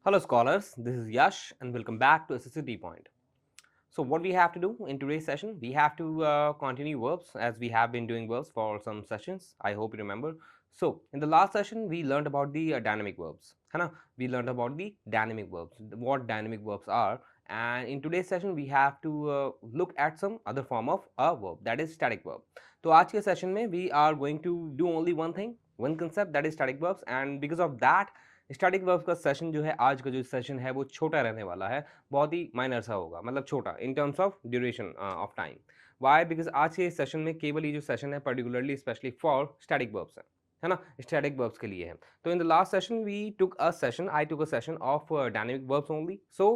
Hello, scholars. This is Yash, and welcome back to SSCD Point. So, what we have to do in today's session, we have to continue verbs as we have been doing verbs for some sessions. I hope you remember. So, in the last session, we learned about the dynamic verbs. है ना? We learned about the dynamic verbs, what dynamic verbs are. And in today's session, we have to look at some other form of a verb, that is static verb. तो आज के session में we are going to do only one thing, one concept, that is static verbs. And because of that, static verbs का session जो है, आज का जो सेशन है वो छोटा रहने वाला है, बहुत ही माइनर सा होगा, मतलब छोटा in terms of duration of time. Why? Because आज के सेशन में केवल ये जो सेशन है particularly specially for static verbs है ना, स्टैटिक वर्ब्स के लिए है. तो in the last session we took a session, I took a session of dynamic verbs only. So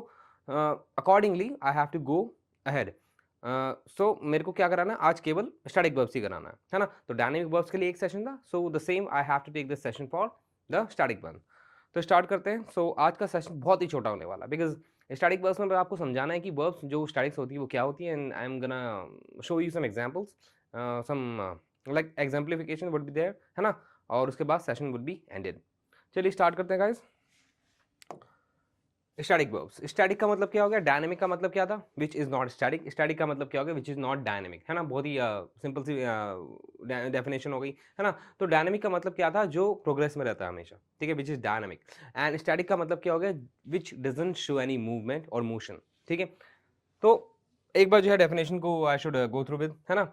accordingly I have to go ahead. So मेरे को क्या कराना है आज, केवल स्टैटिक वर्ब्स ही कराना है ना. तो डायनेमिक वर्ब्स के लिए एक सेशन था, so the same I have to take this session for the static one. तो स्टार्ट करते हैं. सो आज का सेशन बहुत ही छोटा होने वाला, बिकॉज स्टैटिक वर्ब्स में आपको समझाना है कि वर्ब्स जो स्टैटिक्स होती है वो क्या होती है. And I am gonna show you some examples, some like exemplification would be there, है ना. और उसके बाद सेशन वुड बी एंडेड. चलिए स्टार्ट करते हैं गाइस. Static verbs. स्टैटिक का मतलब क्या हो गया, डायनेमिक का मतलब क्या था, which is not static. Static का मतलब क्या हो गया, विच इज नॉट डायनेमिक, है ना. बहुत ही सिंपल सी डेफिनेशन हो गई, है ना. तो डायनेमिक का मतलब क्या था, जो प्रोग्रेस में रहता है हमेशा, ठीक है, which is dynamic. And static का मतलब क्या हो गया, विच डजंट शो एनी मूवमेंट और मोशन, ठीक है. तो एक बार जो है डेफिनेशन को I should go through with, है ना.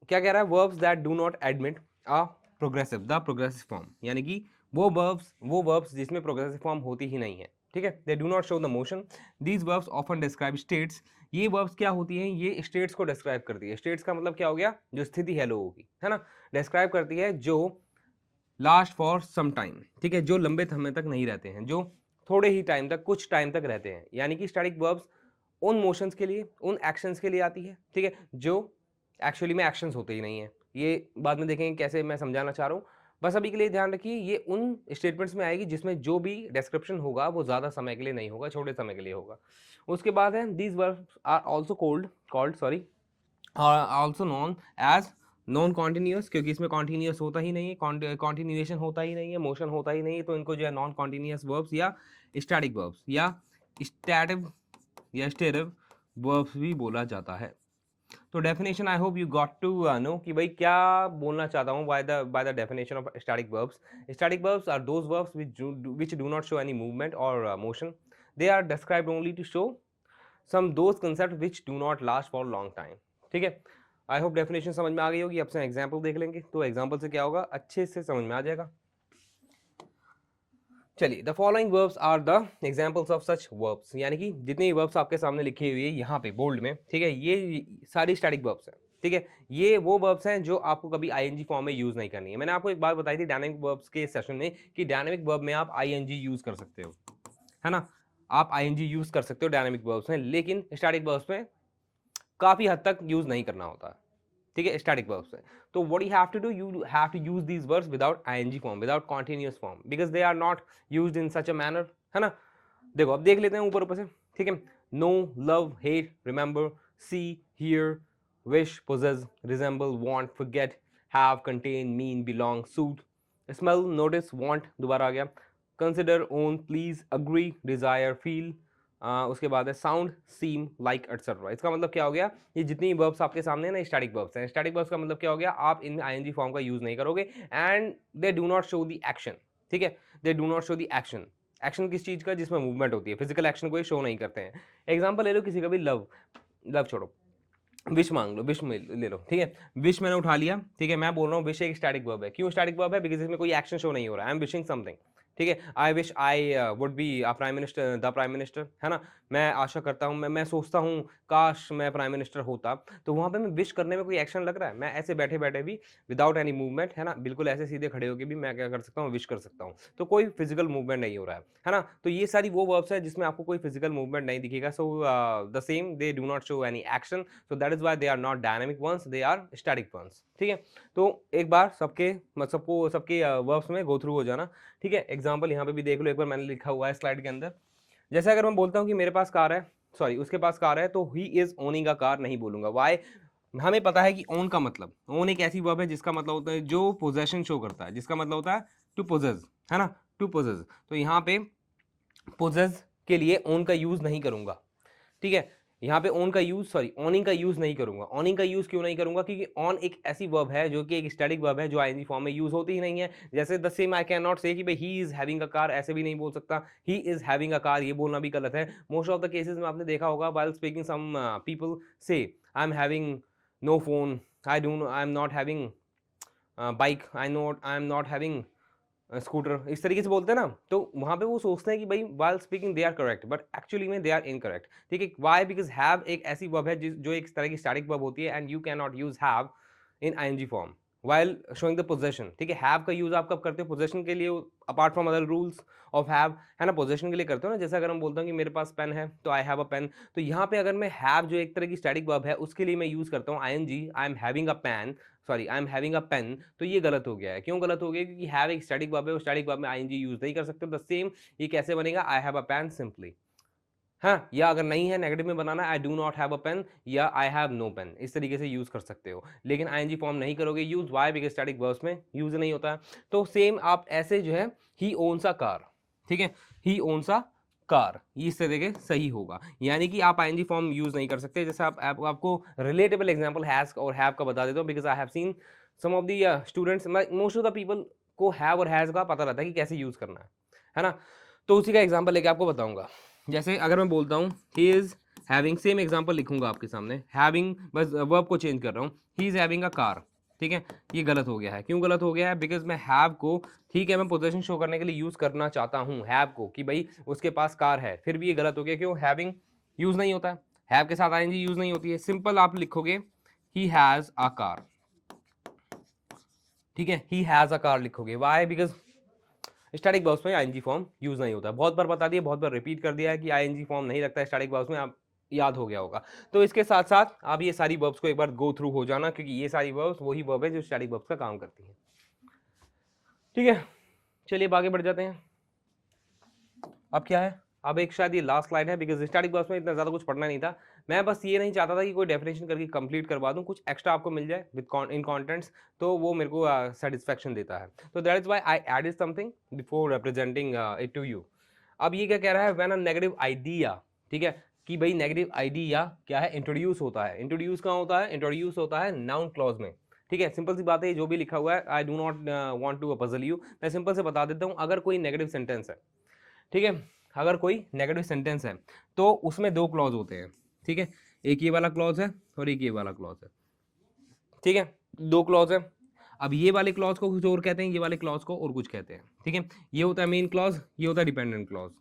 क्या कह रहा है, verbs that do not admit a progressive, the progressive form, यानी कि वो वर्ब्स जिसमें प्रोग्रेसिव फॉर्म होती ही नहीं है, ठीक है. They do not show the motion. These verbs often describe states. ये वर्ब्स क्या होती हैं, ये स्टेट्स को डिस्क्राइब करती है. स्टेट्स का मतलब क्या हो गया, जो स्थिति है लोगों की, है ना. डिस्क्राइब करती है जो लास्ट फॉर सम टाइम, ठीक है, जो लंबे समय तक नहीं रहते हैं, जो थोड़े ही टाइम तक, कुछ टाइम तक रहते हैं. यानी कि स्टैटिक वर्ब्स उन मोशंस के लिए, उन एक्शंस के लिए आती है, ठीक है, जो एक्चुअली में एक्शंस होते ही नहीं है. ये बाद में देखेंगे कैसे मैं समझाना चाह रहा हूँ. बस अभी के लिए ध्यान रखिए, ये उन स्टेटमेंट्स में आएगी जिसमें जो भी डिस्क्रिप्शन होगा वो ज़्यादा समय के लिए नहीं होगा, छोटे समय के लिए होगा. उसके बाद है these verbs are also called sorry also non as non continuous, क्योंकि इसमें कॉन्टिन्यूस होता ही नहीं है, कॉन्टिन्यूएशन होता ही नहीं है, मोशन होता ही नहीं है. तो इनको जो है नॉन कॉन्टिन्यूस वर्ब्स या स्टैटिक वर्ब्स या स्टैटिव या स्टेटिव वर्ब्स भी बोला जाता है. तो definition I hope you got to know कि भाई क्या बोलना चाहता हूँ by the definition of static verbs. Static verbs are those verbs which do not show any movement or motion. They are described only to show some those concepts which do not last for long time. ठीक है. I hope definition समझ में आ गई होगी. अब से example देख लेंगे, तो एग्जाम्पल से क्या होगा, अच्छे से समझ में आ जाएगा. चलिए, the following verbs are the examples of such verbs, यानी कि जितनी वर्ब्स आपके सामने लिखी हुई है यहाँ पे बोल्ड में, ठीक है, ये सारी स्टैटिक वर्ब्स हैं, ठीक है. ये वो वर्ब्स हैं जो आपको कभी आईएनजी फॉर्म में यूज नहीं करनी है. मैंने आपको एक बात बताई थी डायनेमिक वर्ब्स के सेशन में कि डायनेमिक वर्ब में आप आईएनजी यूज कर सकते हो, है ना. आप आईएनजी यूज कर सकते हो डायनेमिक वर्ब्स में, लेकिन स्टैटिक वर्ब्स में काफी हद तक यूज नहीं करना होता, ठीक है, स्टैटिक वर्ब्स है. तो what you have to do, you have to use these verbs without ING form, without continuous form, because they are not used in such a manner, है ना. देखो अब देख लेते हैं ऊपर ऊपर से, ठीक है. Know, love, hate, remember, see, hear, wish, possess, resemble, want, forget, have, contain, mean, belong, suit, smell, notice, want दोबारा आ गया, consider, own, please, agree, desire, feel. उसके बाद है साउंड, सीम, लाइक एटसेट्रा. इसका मतलब क्या हो गया, ये जितनी वर्ब्स आपके सामने है ना स्टैटिक वर्ब्स हैं. स्टैटिक वर्ब्स का मतलब क्या हो गया, आप इन आईएनजी फॉर्म का यूज नहीं करोगे and they do not show the action, ठीक है. They do not show the action. Action किस चीज का, जिसमें मूवमेंट होती है, फिजिकल एक्शन को ये शो नहीं करते हैं. एग्जाम्पल ले लो किसी का भी, लव, लव छोड़ो, विश मांग लो, विश ले लो, ठीक है. विश मैंने उठा लिया, ठीक है, मैं बोल रहा हूँ विश एक स्टैटिक वर्ब है. क्यों स्टैटिक वर्ब है, बिकॉज इसमें कोई एक्शन शो नहीं हो रहा है. आई एम विशिंग समथिंग, ठीक है. I wish I would be a prime minister, the prime minister, है ना. मैं आशा करता हूँ, मैं सोचता हूँ काश मैं प्राइम मिनिस्टर होता. तो वहाँ पे मैं विश करने में कोई एक्शन लग रहा है, मैं ऐसे बैठे बैठे भी विदाउट एनी मूवमेंट, है ना, बिल्कुल ऐसे सीधे खड़े होकर भी मैं क्या कर सकता हूँ, विश कर सकता हूँ. तो कोई फिजिकल मूवमेंट नहीं हो रहा है ना. तो ये सारी वो वर्ब्स है जिसमें आपको कोई फिजिकल मूवमेंट नहीं दिखेगा. सो the same, they do not show any action, so that is why they are not dynamic ones, they are static ones. ठीक है. तो एक बार सबके वर्ब्स में गो थ्रू हो जाना, ठीक है. एग्जांपल यहाँ पे भी देख लो एक बार, मैंने लिखा हुआ है स्लाइड के अंदर. जैसे अगर मैं बोलता हूँ कि मेरे पास कार है, सॉरी उसके पास कार है, तो he is owning a car नहीं बोलूंगा. वाई, हमें पता है कि ओन का मतलब, ओन एक ऐसी वर्ब है जिसका मतलब होता है जो पोजेशन शो करता है, जिसका मतलब होता है टू पोजेस, है ना, टू पोजेस. तो यहाँ पे पोजेस के लिए ओन का यूज नहीं करूंगा, ठीक है। यहाँ पे ओन का यूज, सॉरी ऑनिंग का यूज नहीं करूंगा। ऑनिंग का यूज क्यों नहीं करूंगा? क्योंकि ऑन एक ऐसी वर्ब है जो कि एक स्टैटिक वर्ब है, जो आईएनजी फॉर्म में यूज होती ही नहीं है। जैसे the same I can not से कि भाई he is having a car, ऐसे भी नहीं बोल सकता। He is having a car, ये बोलना भी गलत है। मोस्ट ऑफ द केसेस में आपने देखा होगा व्हाइल स्पीकिंग सम पीपल से I am having no phone, I am not having bike, I am not having scooter, इस तरीके से बोलते हैं ना, तो वहां पे वो सोचते हैं कि भाई while speaking they are correct, but actually में दे आर इनकरेक्ट, ठीक है। वाई? बिकॉज हैव एक ऐसी वर्ब है जो एक तरह की स्टैटिक वर्ब होती है, and you can not use have in ING form while showing the possession, ठीक है। हैव का यूज आप कब करते हो? पोजेशन के लिए, apart from other rules of have, है ना, पोजेशन के लिए करते हो ना। जैसे अगर हम बोलते हैं कि मेरे पास पेन है, तो आई हैव अ पेन, तो यहाँ पे अगर मैं हैव जो एक तरह की स्टैटिक वर्ब है उसके लिए मैं यूज करता हूँ ING, I am having a pen, sorry I am having a pen, तो ये गलत हो गया है। क्यों गलत हो गया? क्योंकि हैव एक स्टैटिक वर्ब है, उस स्टैटिक वर्ब में आईएनजी यूज नहीं कर सकते। द सेम ये कैसे बनेगा? I have a pen simply, हाँ, या अगर नहीं है नेगेटिव में बनाना, I do not have a pen या आई हैव नो पेन, इस तरीके से यूज कर सकते हो। लेकिन आईएनजी फॉर्म नहीं करोगे use, why? Because static verbs में यूज नहीं होता है। तो सेम आप ऐसे जो है, ही ओन्स अ कार, ठीक है, ही ओन्स अ कार, इस तरीके सही होगा। यानी कि आप आईएनजी फॉर्म यूज नहीं कर सकते। जैसे आपको रिलेटेबल एग्जांपल हैज और हैव का बता देता हूँ, because I have seen some of the students, most of the people को हैव और हैज का पता रहता है कि कैसे यूज करना है ना। तो उसी का एग्जांपल लेके आपको बताऊंगा। जैसे अगर मैं बोलता हूँ he is having, same example लिखूंगा आपके सामने, हैविंग बस वर्ब को चेंज कर रहा हूँ, he is having a car, ठीक है। ये गलत हो गया है। क्यों गलत हो गया है? बिकॉज मैं हैव को, ठीक है, मैं पोजीशन शो करने के लिए यूज करना चाहता हूँ हैव को, कि भाई उसके पास कार है, फिर भी ये गलत हो गया। क्यों? हैविंग यूज नहीं होता है, हैव के साथ आईएनजी यूज नहीं होती है। सिंपल आप लिखोगे ही हैज अ कार, ठीक है, ही हैज अ कार लिखोगे। वाई? बिकॉज स्टैटिक वर्ब्स में आईएनजी फॉर्म यूज नहीं होता। बहुत बार बता दिया, बहुत बार रिपीट कर दिया है कि आईएनजी फॉर्म नहीं लगता है स्टैटिक वर्ब्स में, आप याद हो गया होगा। तो इसके साथ साथ आप ये सारी वर्ब्स को एक बार गो थ्रू हो जाना, क्योंकि ये सारी वर्ब्स वही वर्ब है जो स्टैटिक वर्ब्स का काम करती है, ठीक है। चलिए अब आगे बढ़ जाते हैं। अब क्या है? अब एक शायद ये लास्ट स्लाइड है, बिकॉज स्टैटिक वर्ब्स में इतना ज्यादा कुछ पढ़ना नहीं था। मैं बस ये नहीं चाहता था कि कोई डेफिनेशन करके कंप्लीट करवा दूं, कुछ एक्स्ट्रा आपको मिल जाए विद इन कॉन्टेंट्स, तो वो मेरे को सेटिस्फेक्शन देता है। तो that is why I added something before representing it to you. अब ये क्या कह रहा है? व्हेन अ नेगेटिव आइडिया, ठीक है, कि भाई नेगेटिव आइडिया क्या है? इंट्रोड्यूस होता है। इंट्रोड्यूस कहाँ होता है? इंट्रोड्यूस होता है नाउन क्लॉज में, ठीक है। सिंपल सी बात है, जो भी लिखा हुआ है, I do not want to puzzle you, मैं सिंपल से बता देता हूँ। अगर कोई नेगेटिव सेंटेंस है, ठीक है, अगर कोई नेगेटिव सेंटेंस है, तो उसमें दो क्लॉज होते हैं, ठीक है। एक ये वाला क्लॉज है और एक ये वाला क्लॉज है, ठीक है, दो क्लॉज है। अब ये वाले क्लॉज को कुछ और कहते हैं, ये वाले क्लॉज को और कुछ कहते हैं, ठीक है। ये होता है मेन क्लॉज, ये होता है डिपेंडेंट क्लॉज,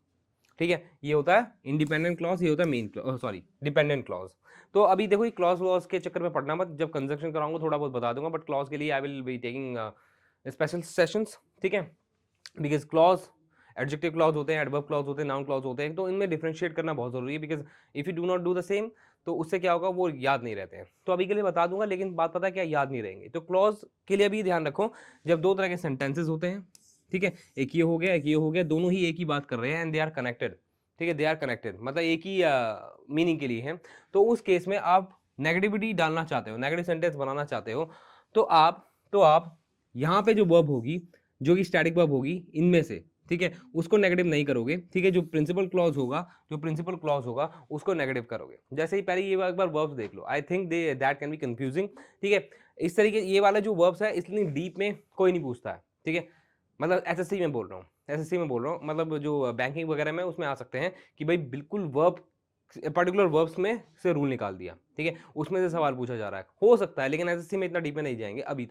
ठीक है। ये होता है इंडिपेंडेंट क्लॉज, ये होता है main clause, sorry dependent clause. तो अभी देखो, ये क्लॉज व्लॉज के चक्कर में पढ़ना मत, जब कंजक्शन कराऊंगा थोड़ा बहुत बता दूंगा, बट क्लॉज के लिए I will be taking special sessions, ठीक है। बिकॉज क्लॉज, एडजेक्टिव क्लॉज होते हैं, एडवर्ब क्लॉज होते हैं, नाउन क्लॉज होते हैं, तो इनमें डिफरेंशिएट करना बहुत जरूरी है। Because if you do not do the same, तो उससे क्या होगा? वो याद नहीं रहते हैं। तो अभी के लिए बता दूंगा, लेकिन बात पता है क्या? याद नहीं रहेंगे। तो क्लॉज के लिए अभी ध्यान रखो, जब दो तरह के सेंटेंसेस होते हैं, ठीक है, एक ये हो गया, एक ये हो गया, दोनों ही एक ही बात कर रहे हैं, एंड दे आर कनेक्टेड, ठीक है, दे आर कनेक्टेड, मतलब एक ही मीनिंग के लिए है। तो उस केस में आप नेगेटिविटी डालना चाहते हो, नेगेटिव सेंटेंस बनाना चाहते हो, तो आप यहाँ पे जो वर्ब होगी, जो कि स्टैटिक वर्ब होगी इनमें से, ठीक है, उसको नेगेटिव नहीं करोगे, ठीक है। जो प्रिंसिपल क्लॉज होगा, जो प्रिंसिपल क्लॉज होगा उसको नेगेटिव करोगे। जैसे ही पहले ये एक बार वर्ब्स देख लो, I think they that can be confusing, ठीक है। इस तरीके ये वाला जो वर्ब्स है, इसलिए डीप में कोई नहीं पूछता है, ठीक है। मतलब एसएससी में बोल रहा हूँ, एसएससी में बोल रहा हूँ, मतलब जो बैंकिंग वगैरह में उसमें आ सकते हैं कि भाई बिल्कुल वर्ब, पर्टिकुलर वर्ब्स में से रूल निकाल दिया, ठीक है, उसमें से सवाल पूछा जा रहा है, हो सकता है, लेकिन एसएससी में इतना डीप में नहीं जाएंगे अभी।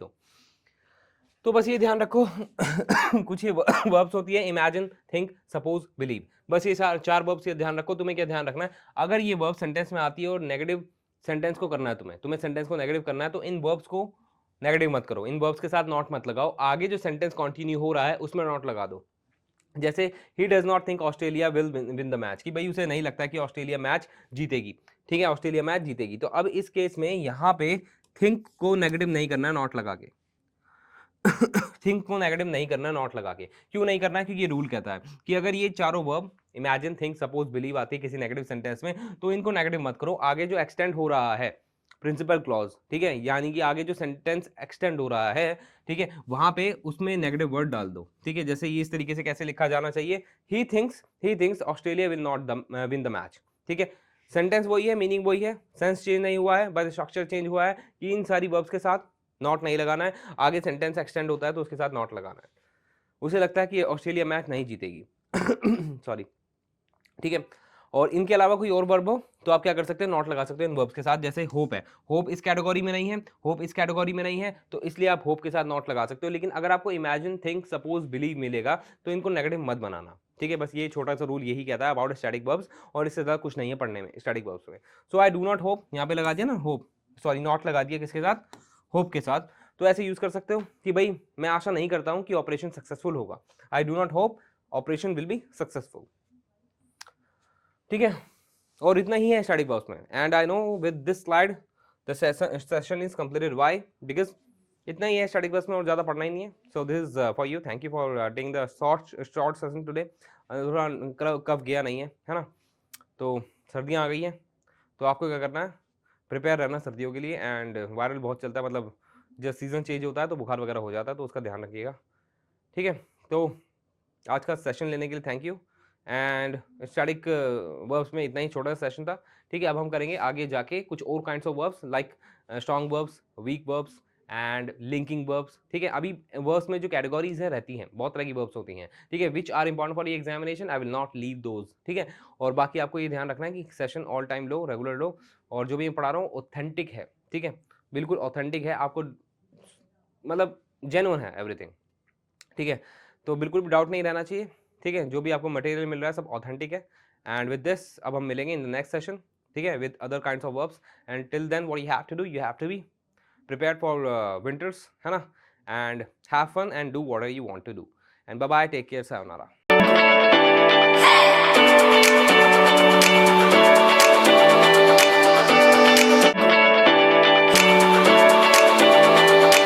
तो बस ये ध्यान रखो कुछ ये वर्ब्स होती है, इमेजिन, थिंक, सपोज, बिलीव, बस ये चार वर्ब्स ये ध्यान रखो। तुम्हें क्या ध्यान रखना है? अगर ये वर्ब सेंटेंस में आती है और नेगेटिव सेंटेंस को करना है, तुम्हें सेंटेंस को नेगेटिव करना है, तो इन वर्ब्स को नेगेटिव मत करो, इन वर्ब्स के साथ नॉट मत लगाओ, आगे जो सेंटेंस कंटिन्यू हो रहा है उसमें नॉट लगा दो। जैसे he does not think Australia will win the match, कि भाई उसे नहीं लगता कि ऑस्ट्रेलिया मैच जीतेगी, ठीक है, ऑस्ट्रेलिया मैच जीतेगी। तो अब इस केस में यहाँ पे थिंक को नेगेटिव नहीं करना है नॉट लगा के थिंक को नेगेटिव नहीं करना नॉट लगा के। क्यों नहीं करना है? क्योंकि ये रूल कहता है कि अगर ये चारों verb imagine, think, suppose, believe आती है किसी नेगेटिव सेंटेंस में, तो इनको नेगेटिव मत करो, आगे जो एक्सटेंड हो रहा है, प्रिंसिपल क्लॉज, ठीक है, यानी कि आगे जो सेंटेंस एक्सटेंड हो रहा है, ठीक है, वहां पे उसमें नेगेटिव वर्ड डाल दो, ठीक है, जैसे ये इस तरीके से कैसे लिखा जाना चाहिए, he thinks Australia will not win the match, ठीक है, सेंटेंस वही है, मीनिंग वही है, सेंस चेंज नहीं हुआ है, बस स्ट्रक्चर चेंज हुआ है कि इन सारी वर्ब्स के साथ नॉट नहीं लगाना है, आगे सेंटेंस एक्सटेंड होता है तो उसके साथ नॉट लगाना है। उसे लगता है कि ऑस्ट्रेलिया मैच नहीं जीतेगी सॉरी, ठीक है। और इनके अलावा कोई और वर्ब हो तो आप क्या कर सकते हैं, नॉट लगा सकते हैं इन वर्ब्स के साथ, जैसे होप है, होप इस कैटेगरी में नहीं है, होप इस कैटेगरी में नहीं है, तो इसलिए आप होप के साथ नॉट लगा सकते हो। लेकिन अगर आपको इमेजिन, थिंक, सपोज, बिलीव मिलेगा तो इनको नेगेटिव मत बनाना, ठीक है। बस ये छोटा सा रूल यही कहता है अबाउट स्टैटिक वर्ब्स, और इससे ज़्यादा कुछ नहीं है पढ़ने में स्टैटिक वर्ब्स में। सो आई डू नॉट होप, यहाँ पे लगा दिया ना होप, सॉरी नॉट लगा दिया किसके साथ, होप के साथ। तो ऐसे यूज कर सकते हो कि भाई मैं आशा नहीं करता हूँ कि ऑपरेशन सक्सेसफुल होगा, आई do not hope operation will be successful, ठीक है। और इतना ही है स्टैटिक वर्ब्स में। And I know with this slide the session is completed, why, because इतना ही है स्टैटिक वर्ब्स में और ज़्यादा पढ़ना ही नहीं है। So this is for you, thank you for taking the short session today. थोड़ा कब गया नहीं है ना, तो सर्दियाँ आ गई हैं तो आपको क्या करना है, प्रिपेयर रहना सर्दियों के लिए। एंड वायरल बहुत चलता है, मतलब जब सीज़न चेंज होता है तो बुखार वगैरह हो जाता है, तो उसका ध्यान रखिएगा, ठीक है। तो आज का सेशन लेने के लिए thank you. And static verbs में इतना ही छोटा सा सेशन था, ठीक है। अब हम करेंगे आगे जाके कुछ और kinds of verbs like strong verbs, weak verbs and linking verbs, ठीक है। अभी वर्ब्स में जो कैटेगरीज है रहती हैं, बहुत तरह की वर्ब्स होती हैं, ठीक है, which are important for examination, I will not leave those, ठीक है। और बाकी आपको ये ध्यान रखना है कि सेशन ऑल टाइम लो, रेगुलर लो, और जो भी मैं पढ़ा रहा हूँ ऑथेंटिक है, ठीक है, बिल्कुल ऑथेंटिक है, आपको मतलब जेन्युइन है एवरीथिंग, ठीक है। तो बिल्कुल भी डाउट नहीं रहना चाहिए, ठीक है, जो भी आपको मटेरियल मिल रहा है सब ऑथेंटिक है। एंड विद दिस अब हम मिलेंगे इन द नेक्स्ट सेशन, ठीक है, with other kinds of verbs. And till then what you have to do, you have to be prepared for winters, है ना, and have fun and do whatever you want to do. And bye bye, take care, sayonara.